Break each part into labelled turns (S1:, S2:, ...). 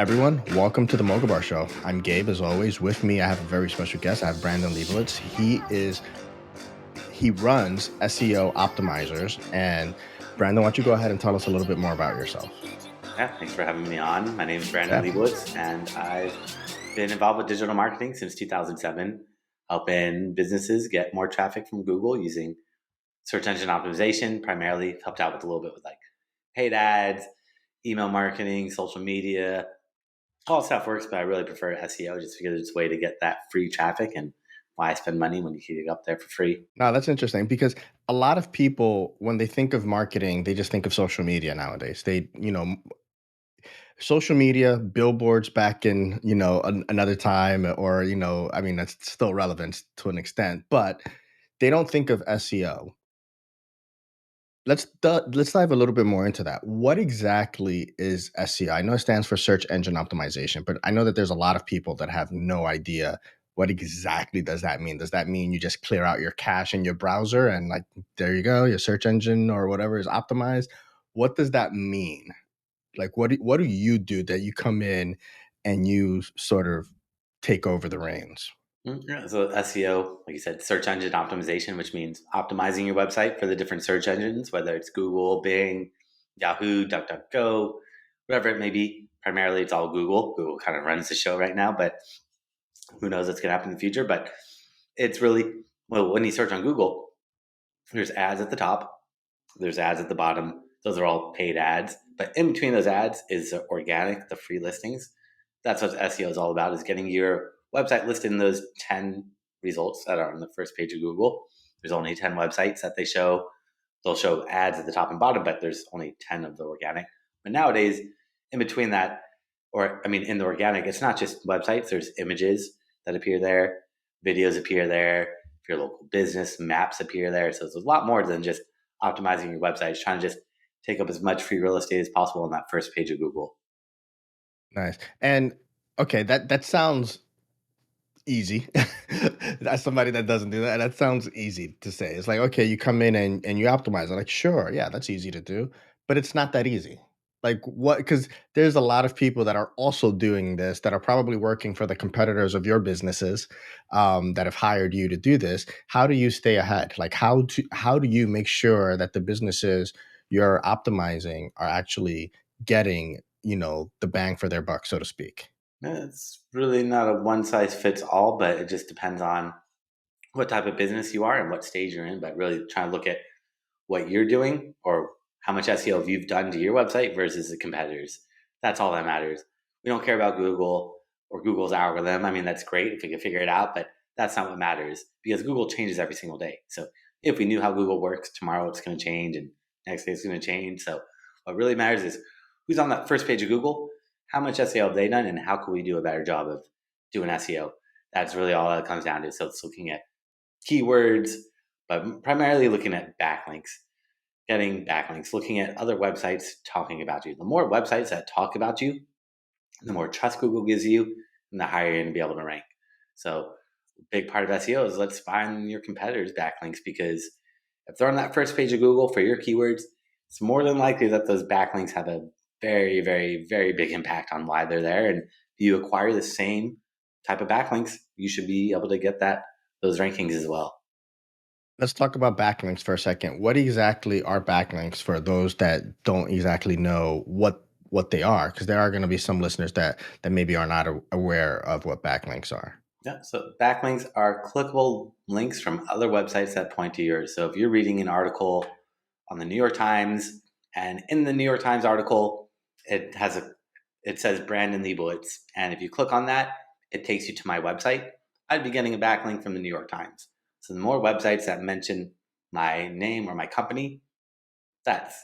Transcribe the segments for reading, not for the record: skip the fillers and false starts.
S1: everyone? Welcome to the Moga Bar Show. I'm Gabe, as always. With me, I have a very special guest. I have Brandon Leibowitz. He runs SEO Optimizers. And Brandon, why don't you go ahead and tell us a little bit more about yourself?
S2: Yeah, thanks for having me on. My name is Brandon
S1: Yeah.
S2: Leibowitz, and I've been involved with digital marketing since 2007, helping businesses get more traffic from Google using search engine optimization. Primarily helped out with a little bit with like paid ads, email marketing, social media. All stuff works, but I really prefer SEO just because it's a way to get that free traffic and why I spend money when you can get it up there for free.
S1: No, that's interesting because a lot of people, when they think of marketing, they just think of social media nowadays. Social media, billboards back in, another time, or, I mean, that's still relevant to an extent, but they don't think of SEO. Let's dive a little bit more into that. What exactly is SEO? I know it stands for search engine optimization, but I know that there's a lot of people that have no idea what exactly does that mean. Does that mean you just clear out your cache in your browser and like there you go, your search engine or whatever is optimized? What does that mean? Like what do you do that you come in and you sort of take over the reins?
S2: Yeah, so SEO, like you said, search engine optimization, which means optimizing your website for the different search engines, whether it's Google, Bing, Yahoo, DuckDuckGo, whatever it may be. Primarily, it's all Google. Google kind of runs the show right now, but who knows what's going to happen in the future. But it's really, well, when you search on Google, there's ads at the top, there's ads at the bottom. Those are all paid ads. But in between those ads is organic, the free listings. That's what SEO is all about, is getting your website listed in those 10 results that are on the first page of Google. There's only 10 websites that they show. They'll show ads at the top and bottom, but there's only 10 of the organic. But nowadays, in between that, in the organic, it's not just websites. There's images that appear there, videos appear there. If you're a local business, maps appear there. So it's a lot more than just optimizing your website. It's trying to just take up as much free real estate as possible on that first page of Google.
S1: Nice. And okay, that sounds easy. As somebody that doesn't do that, that sounds easy to say. It's like, okay, you come in and you optimize it. Like, sure, yeah, that's easy to do, but it's not that easy. Like what? Because there's a lot of people that are also doing this that are probably working for the competitors of your businesses that have hired you to do this. How do you stay ahead? Like, how do you make sure that the businesses you're optimizing are actually getting the bang for their buck, so to speak?
S2: It's really not a one size fits all, but it just depends on what type of business you are and what stage you're in. But really trying to look at what you're doing or how much SEO have you've done to your website versus the competitors. That's all that matters. We don't care about Google or Google's algorithm. I mean, that's great if we can figure it out, but that's not what matters because Google changes every single day. So if we knew how Google works, tomorrow it's going to change and next day it's going to change. So what really matters is who's on that first page of Google, how much SEO have they done, and how can we do a better job of doing SEO? That's really all it comes down to. So it's looking at keywords, but primarily looking at backlinks, getting backlinks, looking at other websites talking about you. The more websites that talk about you, the more trust Google gives you, and the higher you're going to be able to rank. So, a big part of SEO is let's find your competitors' backlinks because if they're on that first page of Google for your keywords, it's more than likely that those backlinks have a very, very, very big impact on why they're there. And if you acquire the same type of backlinks, you should be able to get those rankings as well.
S1: Let's talk about backlinks for a second. What exactly are backlinks for those that don't exactly know what they are? Because there are going to be some listeners that maybe are not aware of what backlinks are.
S2: Yeah, so backlinks are clickable links from other websites that point to yours. So if you're reading an article on the New York Times, and in the New York Times article, it says Brandon Leibowitz, and if you click on that, it takes you to my website. I'd be getting a backlink from the New York Times. So the more websites that mention my name or my company, that's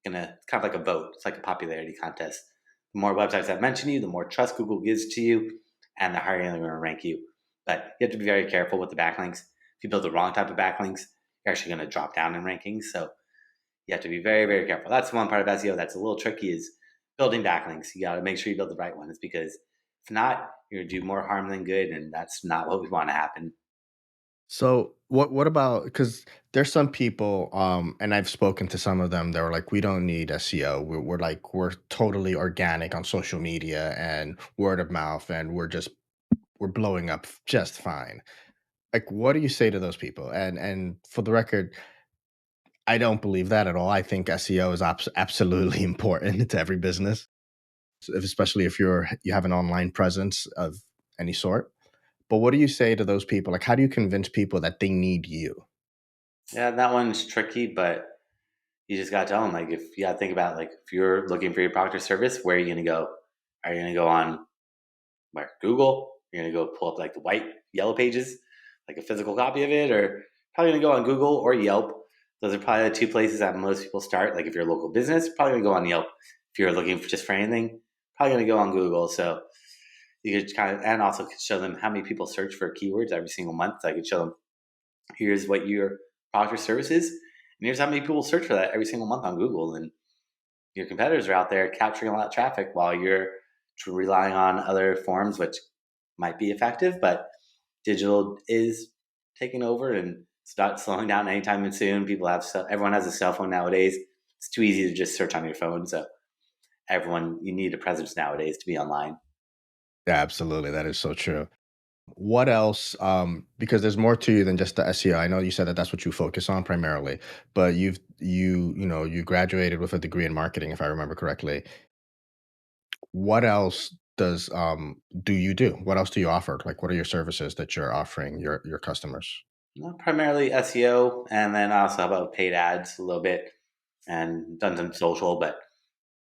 S2: gonna kind of like a vote. It's like a popularity contest. The more websites that mention you, the more trust Google gives to you, and the higher they're going to rank you. But you have to be very careful with the backlinks. If you build the wrong type of backlinks, you're actually going to drop down in rankings. So you have to be very, very careful. That's one part of SEO that's a little tricky is building backlinks. You got to make sure you build the right ones because if not, you're going to do more harm than good, and that's not what we want to happen.
S1: So what about, because there's some people, and I've spoken to some of them, they were like, we don't need SEO. We're like we're totally organic on social media and word of mouth, and we're blowing up just fine. Like, what do you say to those people? And for the record, I don't believe that at all. I think SEO is absolutely important to every business, especially if you have an online presence of any sort. But what do you say to those people? Like, how do you convince people that they need you?
S2: Yeah, that one's tricky, but you just got to tell them, like, if you got to think about, like, if you're looking for your product or service, where are you going to go? Are you going to go on where? Google? You're going to go pull up like the white, yellow pages, like a physical copy of it, or probably going to go on Google or Yelp. Those are probably the two places that most people start. Like if you're a local business, probably going to go on Yelp. If you're looking for just for anything, probably going to go on Google. So you could kind of, and also could show them how many people search for keywords every single month. So I could show them, here's what your product or service is, and here's how many people search for that every single month on Google. And your competitors are out there capturing a lot of traffic while you're relying on other forms, which might be effective, but digital is taking over and it's not slowing down anytime soon. Everyone has a cell phone nowadays. It's too easy to just search on your phone. So you need a presence nowadays to be online.
S1: Yeah, absolutely. That is so true. What else? Because there's more to you than just the SEO. I know you said that that's what you focus on primarily, but you graduated with a degree in marketing, if I remember correctly. What else do you do? What else do you offer? Like, what are your services that you're offering your customers?
S2: Primarily SEO, and then I also have about paid ads a little bit and done some social, but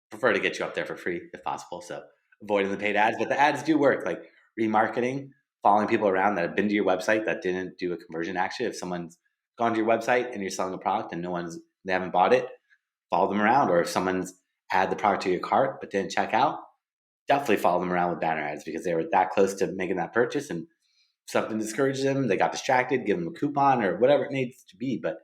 S2: prefer to get you up there for free if possible. So avoiding the paid ads, but the ads do work. Like remarketing, following people around that have been to your website that didn't do a conversion action. If someone's gone to your website and you're selling a product and they haven't bought it, follow them around. Or if someone's add the product to your cart but didn't check out, definitely follow them around with banner ads because they were that close to making that purchase and something discouraged them. They got distracted, give them a coupon or whatever it needs to be. But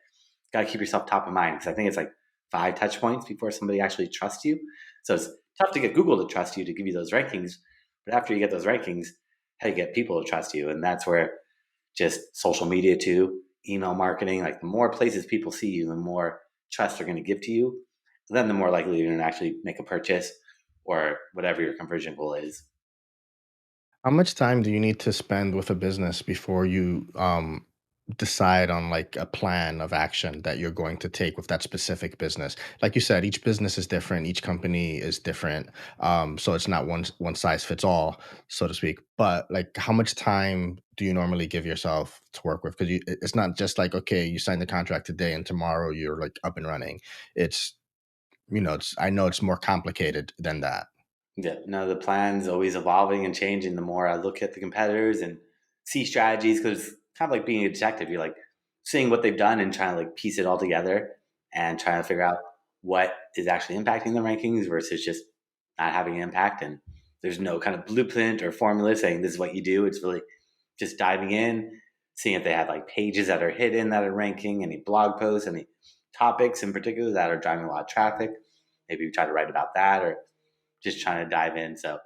S2: got to keep yourself top of mind because I think it's like 5 touch points before somebody actually trusts you. So it's tough to get Google to trust you to give you those rankings. But after you get those rankings, how do you get people to trust you? And that's where just social media too, email marketing, like the more places people see you, the more trust they're going to give to you. Then the more likely you're going to actually make a purchase or whatever your conversion goal is.
S1: How much time do you need to spend with a business before you decide on like a plan of action that you're going to take with that specific business? Like you said, each business is different, each company is different, so it's not one size fits all, so to speak. But like, how much time do you normally give yourself to work with? Because it's not just like, okay, you sign the contract today and tomorrow you're like up and running. It's I know it's more complicated than that.
S2: Yeah, no, the plan's always evolving and changing the more I look at the competitors and see strategies because it's kind of like being a detective. You're like seeing what they've done and trying to like piece it all together and trying to figure out what is actually impacting the rankings versus just not having an impact. And there's no kind of blueprint or formula saying this is what you do. It's really just diving in, seeing if they have like pages that are hidden that are ranking, any blog posts, any topics in particular that are driving a lot of traffic. Maybe we try to write about that or just trying to dive in. So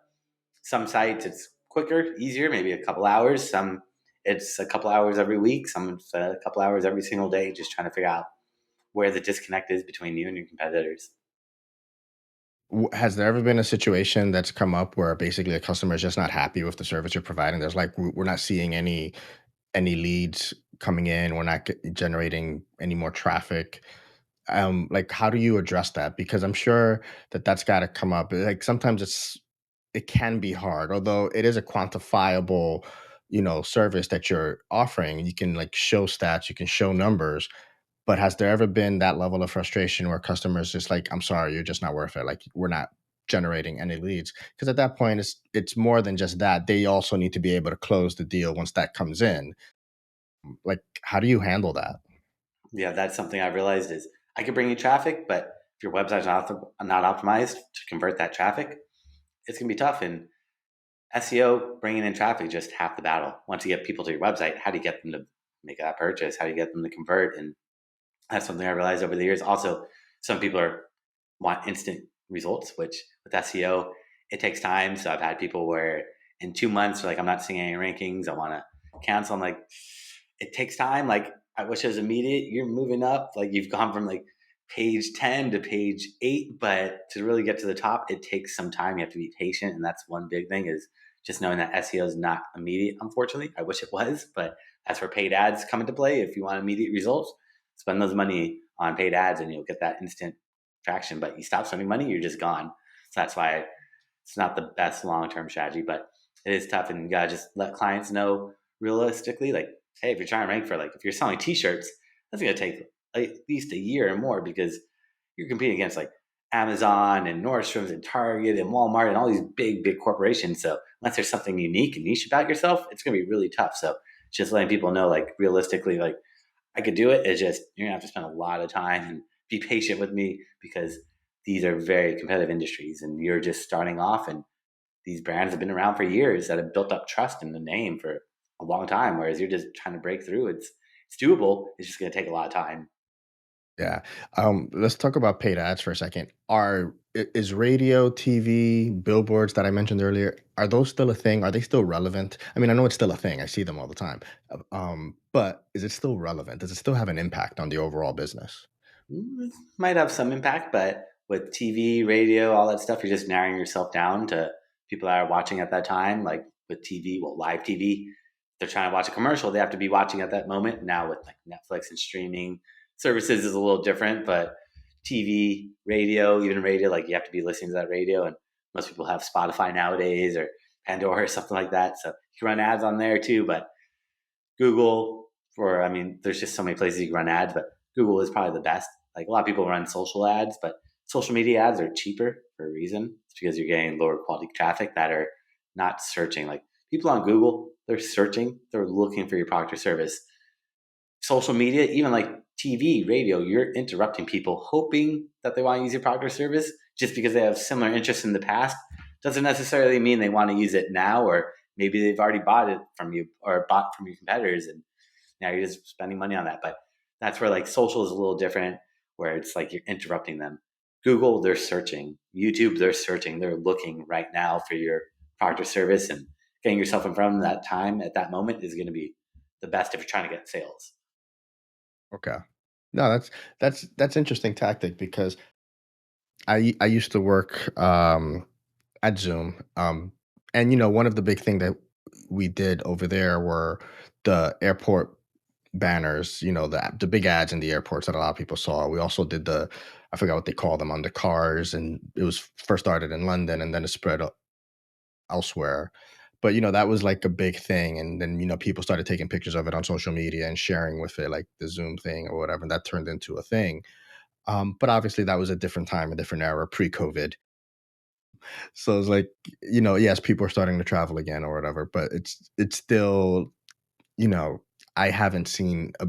S2: some sites it's quicker, easier, maybe a couple hours. Some it's a couple hours every week. Some it's a couple hours every single day. Just trying to figure out where the disconnect is between you and your competitors.
S1: Has there ever been a situation that's come up where basically a customer is just not happy with the service you're providing? There's like we're not seeing any leads coming in. We're not generating any more traffic. Like, how do you address that? Because I'm sure that that's got to come up. Like sometimes it can be hard, although it is a quantifiable service that you're offering. You can like show stats, you can show numbers, but has there ever been that level of frustration where customers just like, "I'm sorry, you're just not worth it. Like, we're not generating any leads." Because at that point, it's more than just that. They also need to be able to close the deal once that comes in. Like, how do you handle that?
S2: Yeah, that's something I've realized is I can bring you traffic, but if your website's not optimized to convert that traffic, it's gonna be tough. And SEO bringing in traffic is just half the battle. Once you get people to your website, how do you get them to make that purchase? How do you get them to convert? And that's something I realized over the years. Also, some people want instant results, which with SEO, it takes time. So I've had people where in 2 months, they're like, I'm not seeing any rankings. I want to cancel. I'm like, it takes time. Like I wish it was immediate. You're moving up. Like you've gone from like page 10 to page 8, but to really get to the top, it takes some time. You have to be patient. And that's one big thing is just knowing that SEO is not immediate, unfortunately. I wish it was, but that's where paid ads come into play. If you want immediate results, spend those money on paid ads and you'll get that instant traction. But you stop spending money, you're just gone. So that's why it's not the best long-term strategy, but it is tough. And you gotta just let clients know realistically, like, hey, if you're trying to rank for like, if you're selling t-shirts, that's gonna take at least a year or more because you're competing against like Amazon and Nordstrom's and Target and Walmart and all these big corporations. So unless there's something unique and niche about yourself, it's gonna be really tough. So just letting people know, like realistically, like I could do it. It's just you're gonna have to spend a lot of time and be patient with me because these are very competitive industries and you're just starting off and these brands have been around for years that have built up trust in the name for a long time. Whereas you're just trying to break through. It's doable. It's just gonna take a lot of time.
S1: Yeah. Let's talk about paid ads for a second. Is radio, TV, billboards that I mentioned earlier, are those still a thing? Are they still relevant? I mean, I know it's still a thing. I see them all the time. But is it still relevant? Does it still have an impact on the overall business?
S2: Might have some impact, but with TV, radio, all that stuff, you're just narrowing yourself down to people that are watching at that time. Like with TV, well, live TV, they're trying to watch a commercial, they have to be watching at that moment. Now with like Netflix and streaming services is a little different, but TV, radio, even radio, like you have to be listening to that radio. And most people have Spotify nowadays or Pandora or something like that. So you can run ads on there too, but Google for, I mean, there's just so many places you can run ads, but Google is probably the best. Like a lot of people run social ads, but social media ads are cheaper for a reason. It's because you're getting lower quality traffic that are not searching. Like people on Google, they're searching, they're looking for your product or service. Social media, even like TV, radio, you're interrupting people hoping that they want to use your product or service just because they have similar interests in the past. Doesn't necessarily mean they want to use it now, or maybe they've already bought it from you or bought from your competitors and now you're just spending money on that. But that's where like social is a little different, where it's like you're interrupting them. Google, they're searching. YouTube, they're searching. They're looking right now for your product or service, and getting yourself in front of them that time at that moment is going to be the best if you're trying to get sales.
S1: Okay. No, that's interesting tactic because I used to work at Zoom. And one of the big thing that we did over there were the airport banners, the big ads in the airports that a lot of people saw. We also did I forgot what they call them on the cars, and it was first started in London and then it spread elsewhere. But that was like a big thing, and then people started taking pictures of it on social media and sharing with it, like the Zoom thing or whatever. And that turned into a thing. But obviously, that was a different time, a different era, pre-COVID. So it's like, yes, people are starting to travel again or whatever, but it's still, you know, I haven't seen a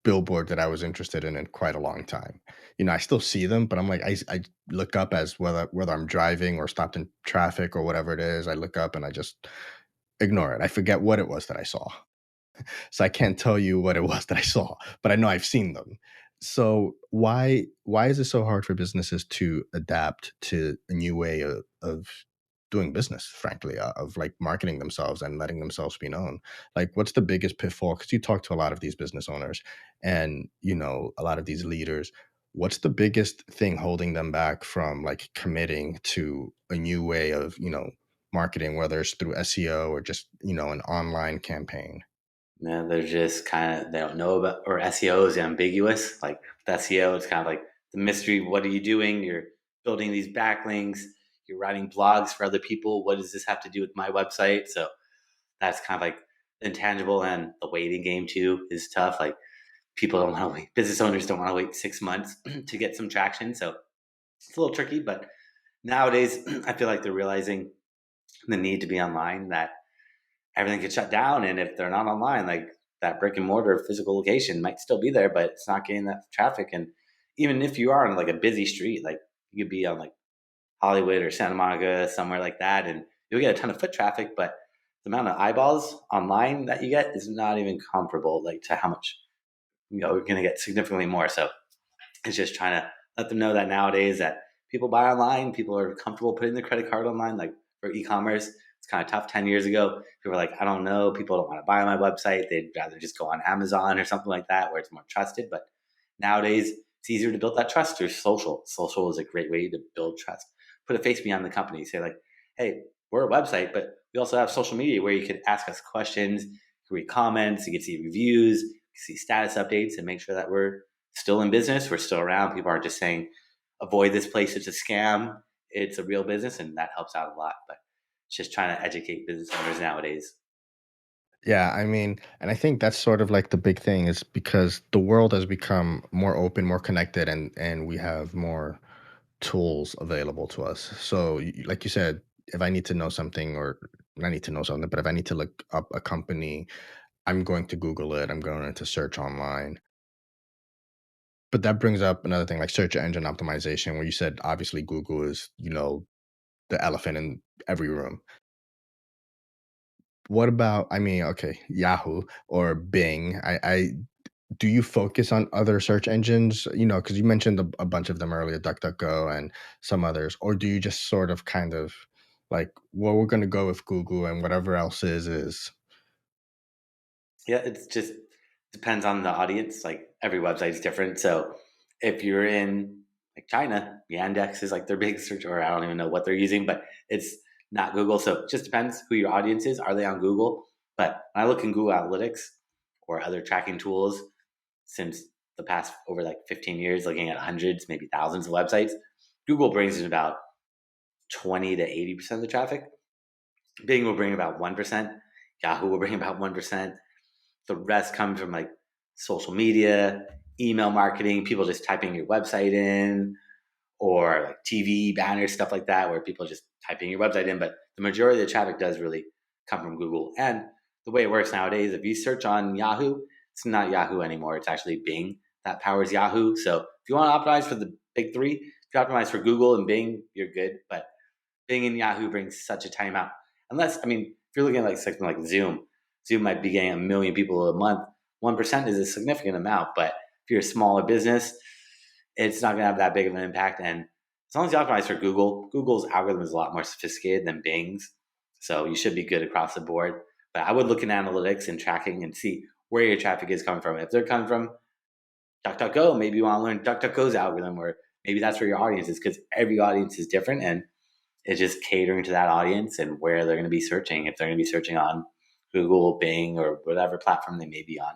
S1: billboard that I was interested in quite a long time. I still see them, but I'm like, I look up as whether I'm driving or stopped in traffic or whatever it is. I look up and I just ignore it. I forget what it was that I saw. So I can't tell you what it was that I saw, but I know I've seen them. So why is it so hard for businesses to adapt to a new way of doing business, frankly, of like marketing themselves and letting themselves be known? Like what's the biggest pitfall? Because you talk to a lot of these business owners and a lot of these leaders. What's the biggest thing holding them back from like committing to a new way of, marketing, whether it's through SEO or just, an online campaign?
S2: Man, they're just kind of, they don't know about, or SEO is ambiguous. Like with SEO, it's kind of like the mystery. What are you doing? You're building these backlinks. You're writing blogs for other people. What does this have to do with my website? So that's kind of like intangible, and the waiting game too is tough. Like people don't want to wait. Business owners don't want to wait 6 months to get some traction. So it's a little tricky, but nowadays I feel like they're realizing the need to be online, that everything gets shut down. And if they're not online, like that brick and mortar physical location might still be there, but it's not getting that traffic. And even if you are on like a busy street, like you could be on like Hollywood or Santa Monica, somewhere like that, and you'll get a ton of foot traffic, but the amount of eyeballs online that you get is not even comparable like to how much you're going to get significantly more. So it's just trying to let them know that nowadays that people buy online, people are comfortable putting their credit card online, like for e-commerce. It's It's kind of tough. 10 years ago, people were like, I don't know, people don't want to buy on my website. They'd rather just go on Amazon or something like that where it's more trusted. But nowadays, it's easier to build that trust through social. Social is a great way to build trust. Put a face behind the company. Say like, hey, we're a website, but we also have social media where you could ask us questions, you can read comments, you can see reviews, you can see status updates, and make sure that we're still in business. We're still around. People aren't just saying, avoid this place. It's a scam. It's a real business, and that helps out a lot. But it's just trying to educate business owners nowadays.
S1: Yeah, I mean, and I think that's sort of like the big thing is because the world has become more open, more connected, and we have more tools available to us. So, like you said, if I need to know something, or I need to know something, but if I need to look up a company, I'm going to Google it. I'm going to search online. But that brings up another thing, like search engine optimization, where you said obviously Google is, the elephant in every room. What about, I mean, okay, Yahoo or Bing? I Do you focus on other search engines? Because you mentioned a bunch of them earlier, DuckDuckGo and some others, or do you just sort of kind of like, well, we're going to go with Google and whatever else is.
S2: Yeah, it's just depends on the audience. Like every website is different. So if you're in like China, Yandex is like their big search, or I don't even know what they're using, but it's not Google. So it just depends who your audience is. Are they on Google? But when I look in Google Analytics or other tracking tools, since the past over like 15 years, looking at hundreds, maybe thousands of websites, Google brings in about 20 to 80% of the traffic. Bing will bring about 1%. Yahoo will bring about 1%. The rest comes from like social media, email marketing, people just typing your website in, or like TV banners, stuff like that, where people just typing your website in. But the majority of the traffic does really come from Google. And the way it works nowadays, if you search on Yahoo, it's not Yahoo anymore. It's actually Bing that powers Yahoo. So if you want to optimize for the big three, if you optimize for Google and Bing, you're good. But Bing and Yahoo brings such a timeout. Unless, I mean, if you're looking at like something like Zoom, Zoom might be getting 1 million people a month. 1% is a significant amount, but if you're a smaller business, it's not going to have that big of an impact. And as long as you optimize for Google, Google's algorithm is a lot more sophisticated than Bing's. So you should be good across the board. But I would look in analytics and tracking and see where your traffic is coming from. If they're coming from DuckDuckGo, maybe you want to learn DuckDuckGo's algorithm, or maybe that's where your audience is, because every audience is different. And it's just catering to that audience and where they're going to be searching. If they're going to be searching on Google, Bing, or whatever platform they may be on.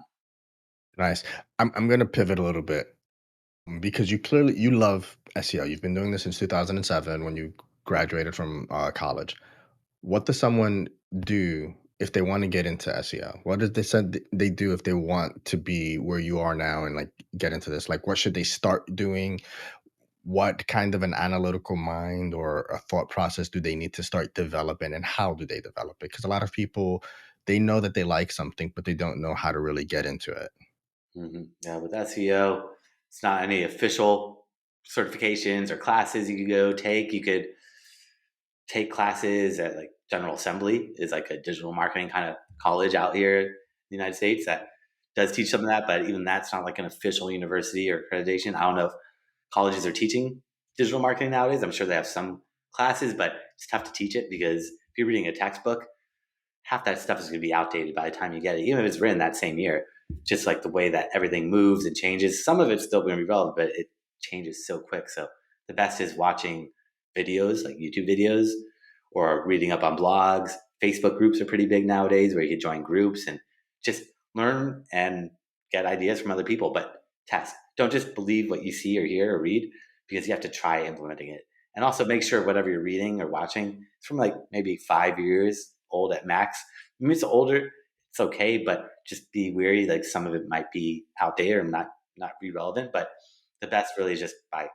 S1: Nice. I'm going to pivot a little bit because you love SEO. You've been doing this since 2007 when you graduated from college. What does someone do if they want to get into SEO? What does they said they do if they want to be where you are now and like get into this? Like, what should they start doing? What kind of an analytical mind or a thought process do they need to start developing, and how do they develop it? Because a lot of people, they know that they like something, but they don't know how to really get into it.
S2: Yeah, with SEO, it's not any official certifications or classes you could go take. You could take classes at like General Assembly is like a digital marketing kind of college out here in the United States that does teach some of that, but even that's not like an official university or accreditation. I don't know if colleges are teaching digital marketing nowadays. I'm sure they have some classes, but it's tough to teach it because if you're reading a textbook, half that stuff is going to be outdated by the time you get it, even if it's written that same year. Just like the way that everything moves and changes, some of it's still going to be relevant, but it changes so quick. So the best is watching videos, like YouTube videos, or reading up on blogs. Facebook groups are pretty big nowadays, where you can join groups and just learn and get ideas from other people. But test. Don't just believe what you see or hear or read, because you have to try implementing it. And also make sure whatever you're reading or watching is from like maybe 5 years old at max. I mean, it's older, it's okay, but just be wary. Like some of it might be outdated or not be relevant. But the best really is just by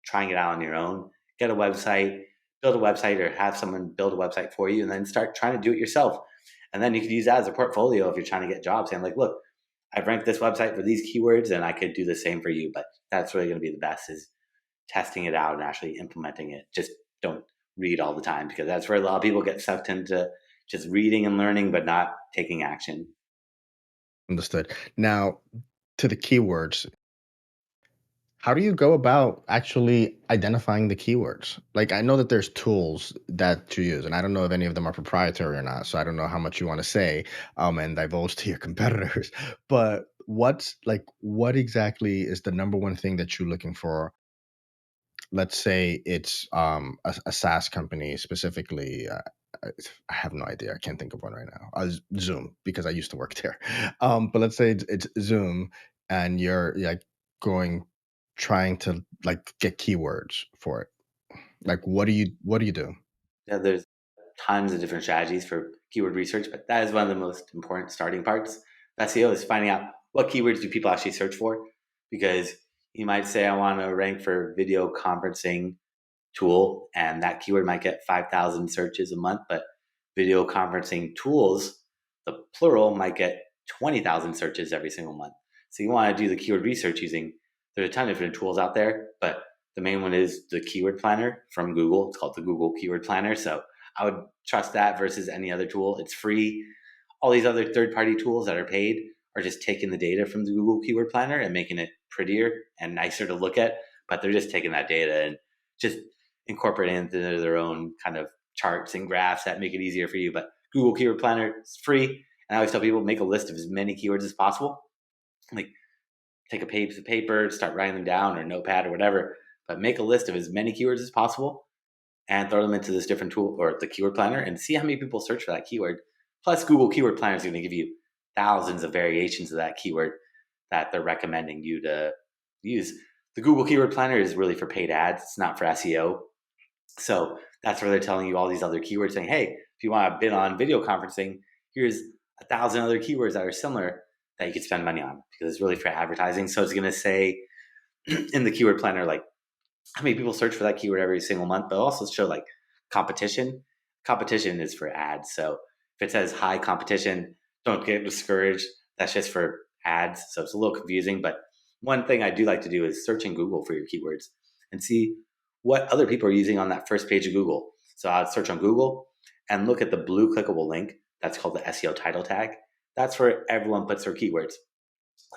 S2: trying it out on your own. Get a website, build a website, or have someone build a website for you, and then start trying to do it yourself. And then you could use that as a portfolio if you're trying to get jobs. Saying like, look, I've ranked this website for these keywords, and I could do the same for you. But that's really going to be the best, is testing it out and actually implementing it. Just don't read all the time, because that's where a lot of people get sucked into just reading and learning, but not taking action.
S1: Understood. Now, to the keywords, How do you go about actually identifying the keywords? Like, I know that there's tools that you use, and I don't know if any of them are proprietary or not. So I don't know how much you want to say and divulge to your competitors. But what exactly is the number one thing that you're looking for? Let's say it's a SaaS company specifically. I have no idea. I can't think of one right now. Zoom, because I used to work there. But let's say it's Zoom, and you're like going trying to like get keywords for it. Like, what do you do?
S2: Yeah, there's tons of different strategies for keyword research, but that is one of the most important starting parts of SEO is finding out what keywords do people actually search for. Because you might say, I want to rank for video conferencing tool, and that keyword might get 5,000 searches a month, but video conferencing tools, the plural, might get 20,000 searches every single month. So you want to do the keyword research using, there's a ton of different tools out there, but the main one is the keyword planner from Google. It's called the Google Keyword Planner. So I would trust that versus any other tool. It's free. All these other third-party tools that are paid are just taking the data from the Google Keyword Planner and making it prettier and nicer to look at. But they're just taking that data and just incorporating it into their own kind of charts and graphs that make it easier for you. But Google Keyword Planner is free. And I always tell people make a list of as many keywords as possible. Like take a piece of paper, start writing them down or notepad or whatever, but make a list of as many keywords as possible and throw them into this different tool or the keyword planner and see how many people search for that keyword. Plus, Google Keyword Planner is going to give you thousands of variations of that keyword that they're recommending you to use. The Google Keyword Planner is really for paid ads. It's not for SEO. So that's where they're telling you all these other keywords saying, hey, if you want to bid on video conferencing, here's 1,000 other keywords that are similar that you could spend money on because it's really for advertising. So it's going to say in the keyword planner, like how many people search for that keyword every single month, but also show like competition. Competition is for ads. So if it says high competition, don't get discouraged. That's just for ads. So it's a little confusing. But one thing I do like to do is search in Google for your keywords and see what other people are using on that first page of Google. So I'd search on Google and look at the blue clickable link. That's called the SEO title tag. That's where everyone puts their keywords.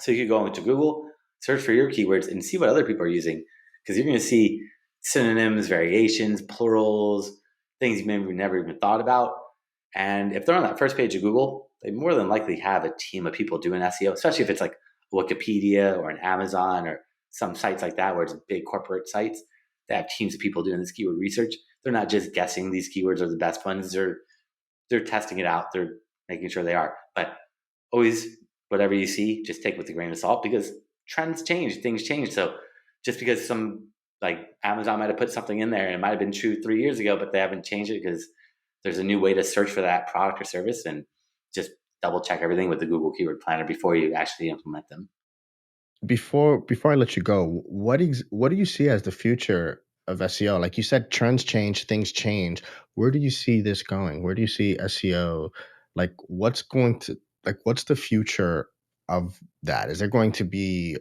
S2: So you could go into Google, search for your keywords, and see what other people are using because you're going to see synonyms, variations, plurals, things you maybe never even thought about. And if they're on that first page of Google, they more than likely have a team of people doing SEO, especially if it's like Wikipedia or an Amazon or some sites like that where it's big corporate sites. They have teams of people doing this keyword research. They're not just guessing these keywords are the best ones. They're testing it out. They're making sure they are. But always, whatever you see, just take with a grain of salt because trends change, things change. So just because some like Amazon might have put something in there and it might have been true 3 years ago, but they haven't changed it because there's a new way to search for that product or service, and just double check everything with the Google Keyword Planner before you actually implement them.
S1: Before I let you go, what do you see as the future of SEO? Like you said, trends change, things change. Where do you see this going? Where do you see SEO? Like, what's the future of that? Is there going to be?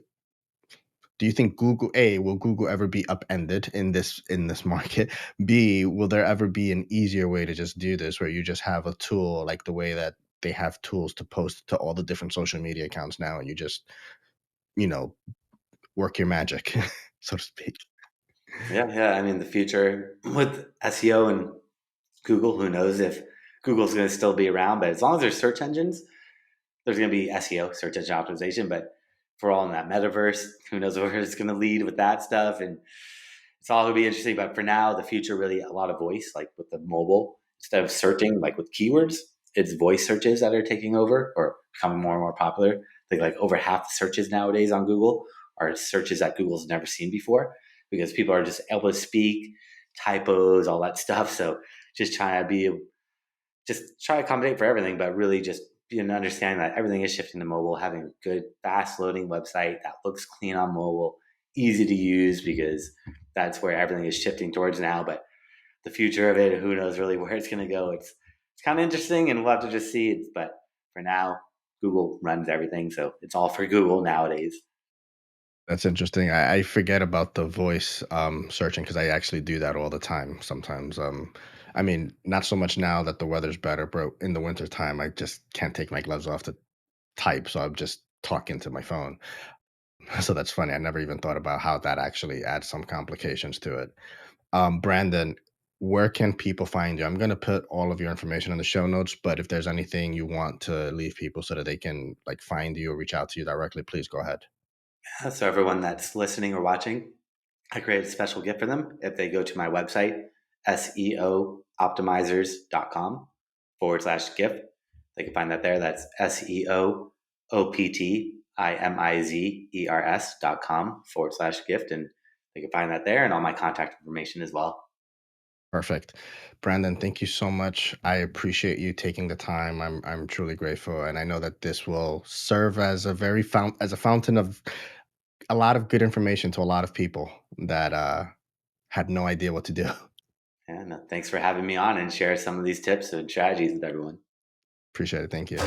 S1: Do you think will Google ever be upended in this market? B, will there ever be an easier way to just do this where you just have a tool like the way that they have tools to post to all the different social media accounts now, and you just you know work your magic, so to speak.
S2: Yeah, yeah. I mean, the future with SEO and Google, who knows if Google's going to still be around, but as long as there's search engines, there's going to be SEO, search engine optimization. But if we're all in that metaverse, who knows where it's going to lead with that stuff. And it's all going to be interesting. But for now, the future really a lot of voice, like with the mobile, instead of searching like with keywords, it's voice searches that are taking over or becoming more and more popular. I think like over half the searches nowadays on Google are searches that Google's never seen before because people are just able to speak, typos, all that stuff. So just trying to be just try to accommodate for everything, but really just being understanding that everything is shifting to mobile, having a good, fast loading website that looks clean on mobile, easy to use because that's where everything is shifting towards now. But the future of it, who knows really where it's going to go? It's kind of interesting, and we'll have to just see. But for now, Google runs everything, so it's all for Google nowadays.
S1: That's interesting. I forget about the voice searching because I actually do that all the time sometimes. I mean, not so much now that the weather's better, but in the winter time, I just can't take my gloves off to type, so I'm just talking to my phone. So that's funny. I never even thought about how that actually adds some complications to it. Brandon, where can people find you? I'm going to put all of your information in the show notes, but if there's anything you want to leave people so that they can like find you or reach out to you directly, please go ahead.
S2: So everyone that's listening or watching, I created a special gift for them if they go to my website, SEOoptimizers.com/gift. They can find that there. That's SEOoptimizers.com/gift. And they can find that there and all my contact information as well.
S1: Perfect. Brandon, thank you so much. I appreciate you taking the time. I'm truly grateful. And I know that this will serve as a as a fountain of a lot of good information to a lot of people that had no idea what to do.
S2: And thanks for having me on and share some of these tips and strategies with everyone.
S1: Appreciate it. Thank you.